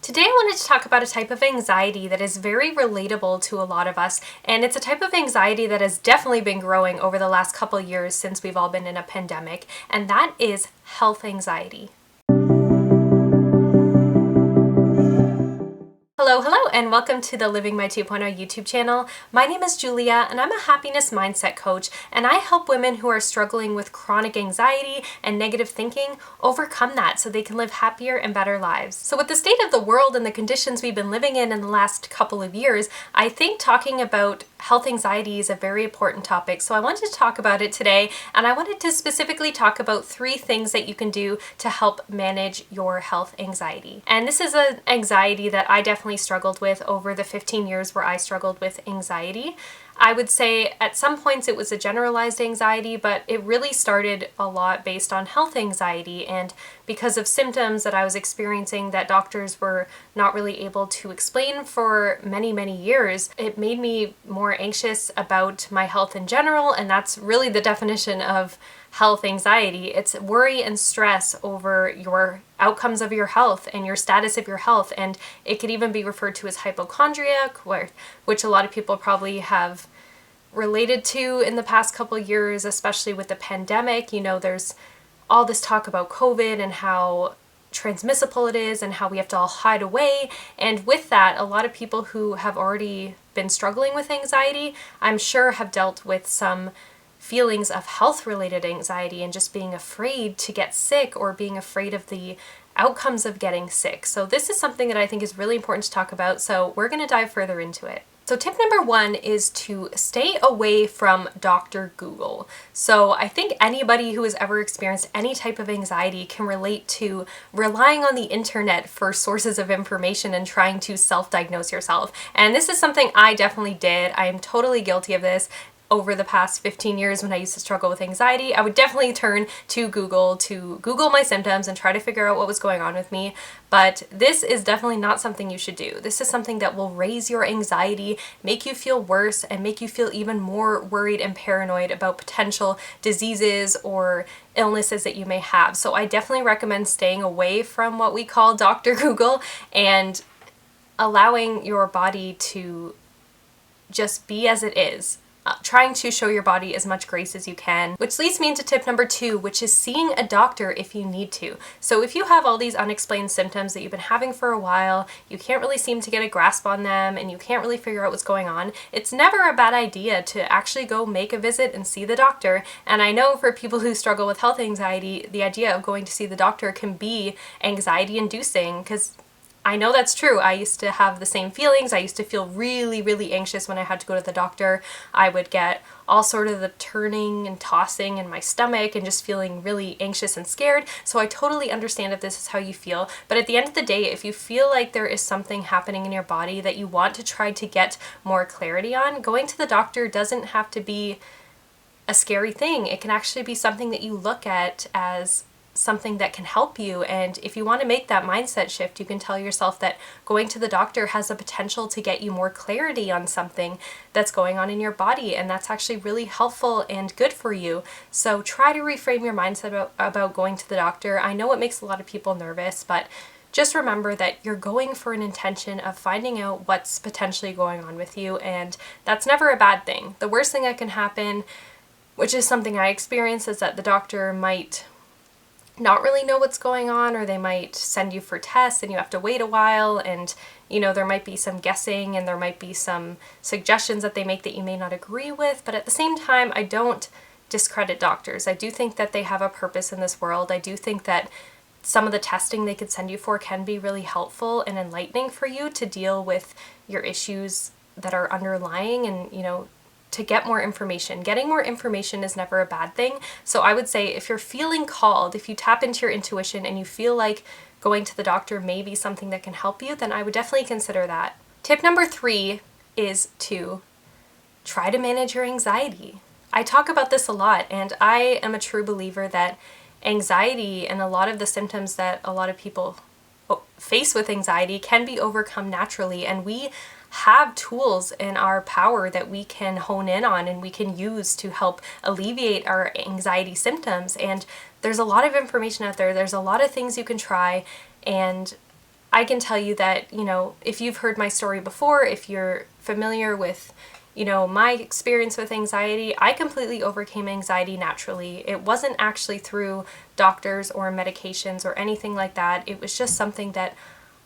Today I wanted to talk about a type of anxiety that is very relatable to a lot of us, and it's a type of anxiety that has definitely been growing over the last couple years since we've all been in a pandemic, and that is health anxiety. Hello, and welcome to the Living My 2.0 YouTube channel. My name is Julia, and I'm a happiness mindset coach, and I help women who are struggling with chronic anxiety and negative thinking overcome that so they can live happier and better lives. So with the state of the world and the conditions we've been living in the last couple of years, I think talking about health anxiety is a very important topic. So I wanted to talk about it today, and I wanted to specifically talk about 3 things that you can do to help manage your health anxiety. And this is an anxiety that I definitely struggled with over the 15 years where I struggled with anxiety. I would say at some points it was a generalized anxiety, but it really started a lot based on health anxiety and because of symptoms that I was experiencing that doctors were not really able to explain for many years. It made me more anxious about my health in general, and that's really the definition of health anxiety. It's worry and stress over your outcomes of your health and your status of your health, and it could even be referred to as hypochondriac, which a lot of people probably have related to in the past couple years, especially with the pandemic. You know, there's all this talk about COVID and how transmissible it is and how we have to all hide away. And with that, a lot of people who have already been struggling with anxiety, I'm sure have dealt with some feelings of health-related anxiety and just being afraid to get sick or being afraid of the outcomes of getting sick. So this is something that I think is really important to talk about, so we're going to dive further into it. So tip number 1 is to stay away from Dr. Google. So I think anybody who has ever experienced any type of anxiety can relate to relying on the internet for sources of information and trying to self-diagnose yourself. And this is something I definitely did. I am totally guilty of this. Over the past 15 years when I used to struggle with anxiety, I would definitely turn to Google my symptoms and try to figure out what was going on with me. But this is definitely not something you should do. This is something that will raise your anxiety, make you feel worse, and make you feel even more worried and paranoid about potential diseases or illnesses that you may have. So I definitely recommend staying away from what we call Dr. Google and allowing your body to just be as it is. Trying to show your body as much grace as you can, which leads me into tip number 2, which is seeing a doctor if you need to. So if you have all these unexplained symptoms that you've been having for a while, you can't really seem to get a grasp on them, and you can't really figure out what's going on, it's never a bad idea to actually go make a visit and see the doctor. And I know for people who struggle with health anxiety, the idea of going to see the doctor can be anxiety inducing, because I know that's true. I used to have the same feelings. I used to feel really anxious when I had to go to the doctor. I would get all sort of the turning and tossing in my stomach and just feeling really anxious and scared. So I totally understand if this is how you feel. But at the end of the day, if you feel like there is something happening in your body that you want to try to get more clarity on, going to the doctor doesn't have to be a scary thing. It can actually be something that you look at as something that can help you. And if you want to make that mindset shift, you can tell yourself that going to the doctor has the potential to get you more clarity on something that's going on in your body, and that's actually really helpful and good for you. So try to reframe your mindset about going to the doctor. I know it makes a lot of people nervous, but just remember that you're going for an intention of finding out what's potentially going on with you, and that's never a bad thing. The worst thing that can happen, which is something I experienced, is that the doctor might not really know what's going on, or they might send you for tests and you have to wait a while, and there might be some guessing and there might be some suggestions that they make that you may not agree with. But at the same time, I don't discredit doctors. I do think that they have a purpose in this world. I do think that some of the testing they could send you for can be really helpful and enlightening for you to deal with your issues that are underlying and to get more information. Getting more information is never a bad thing. So I would say if you're feeling called, if you tap into your intuition and you feel like going to the doctor may be something that can help you, then I would definitely consider that. Tip number 3 is to try to manage your anxiety. I talk about this a lot, and I am a true believer that anxiety and a lot of the symptoms that a lot of people face with anxiety can be overcome naturally, and we have tools in our power that we can hone in on and we can use to help alleviate our anxiety symptoms. And there's a lot of information out there. There's a lot of things you can try, and I can tell you that, you know, if you've heard my story before, if you're familiar with, you know, my experience with anxiety, I completely overcame anxiety naturally. It wasn't actually through doctors or medications or anything like that. It was just something that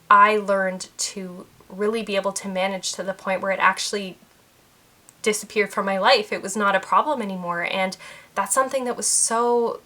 I learned to really be able to manage to the point where it actually disappeared from my life. It was not a problem anymore. And that's something that was so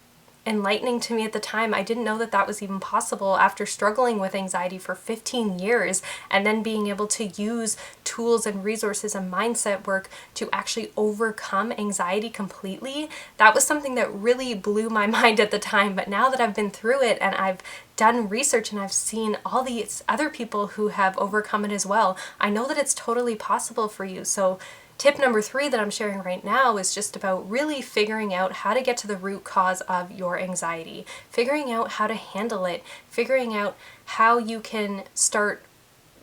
enlightening to me at the time. I didn't know that that was even possible after struggling with anxiety for 15 years and then being able to use tools and resources and mindset work to actually overcome anxiety completely. That was something that really blew my mind at the time. But now that I've been through it and I've done research and I've seen all these other people who have overcome it as well, I know that it's totally possible for you. So tip number 3 that I'm sharing right now is just about really figuring out how to get to the root cause of your anxiety, figuring out how to handle it, figuring out how you can start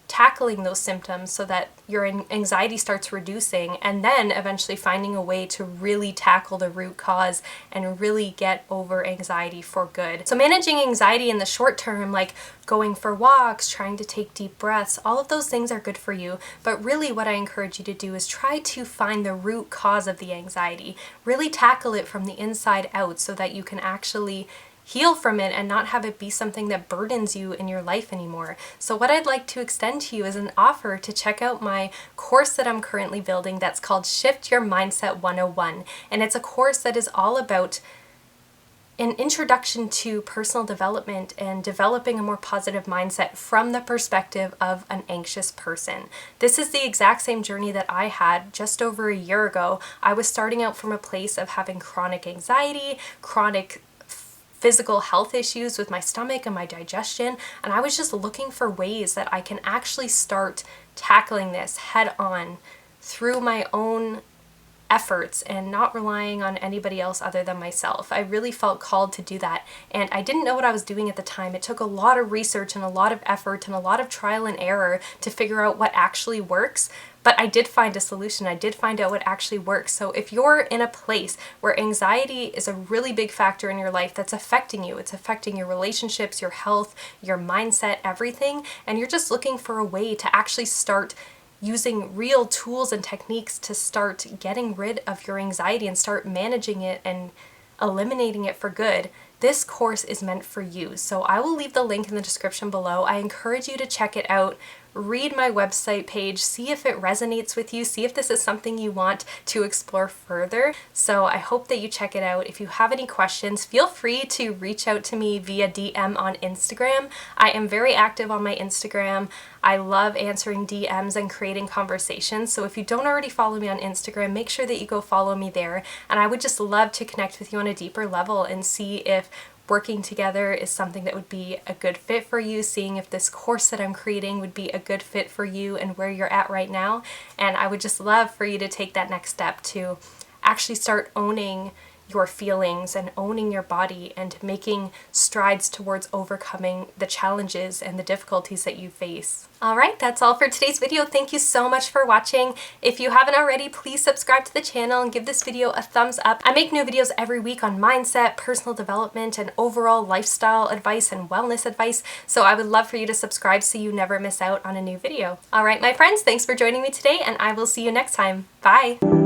tackling those symptoms so that your anxiety starts reducing, and then eventually finding a way to really tackle the root cause and really get over anxiety for good. So managing anxiety in the short term, like going for walks, trying to take deep breaths, all of those things are good for you. But really what I encourage you to do is try to find the root cause of the anxiety. Really tackle it from the inside out so that you can actually heal from it and not have it be something that burdens you in your life anymore. So what I'd like to extend to you is an offer to check out my course that I'm currently building that's called Shift Your Mindset 101. And it's a course that is all about an introduction to personal development and developing a more positive mindset from the perspective of an anxious person. This is the exact same journey that I had just over a year ago. I was starting out from a place of having chronic anxiety, chronic physical health issues with my stomach and my digestion, and I was just looking for ways that I can actually start tackling this head on through my own efforts and not relying on anybody else other than myself. I really felt called to do that, and I didn't know what I was doing at the time. It took a lot of research and a lot of effort and a lot of trial and error to figure out what actually works. But I did find a solution. I did find out what actually works. So if you're in a place where anxiety is a really big factor in your life that's affecting you, it's affecting your relationships, your health, your mindset, everything, and you're just looking for a way to actually start using real tools and techniques to start getting rid of your anxiety and start managing it and eliminating it for good, this course is meant for you. So I will leave the link in the description below. I encourage you to check it out. Read my website page, see if it resonates with you, see if this is something you want to explore further. So I hope that you check it out. If you have any questions, feel free to reach out to me via DM on Instagram. I am very active on my Instagram. I love answering DMs and creating conversations. So if you don't already follow me on Instagram, make sure that you go follow me there. And I would just love to connect with you on a deeper level and see if working together is something that would be a good fit for you, seeing if this course that I'm creating would be a good fit for you and where you're at right now. And I would just love for you to take that next step to actually start owning your feelings and owning your body and making strides towards overcoming the challenges and the difficulties that you face. Alright, that's all for today's video. Thank you so much for watching. If you haven't already, please subscribe to the channel and give this video a thumbs up. I make new videos every week on mindset, personal development, and overall lifestyle advice and wellness advice, so I would love for you to subscribe so you never miss out on a new video. Alright, my friends, thanks for joining me today, and I will see you next time. Bye!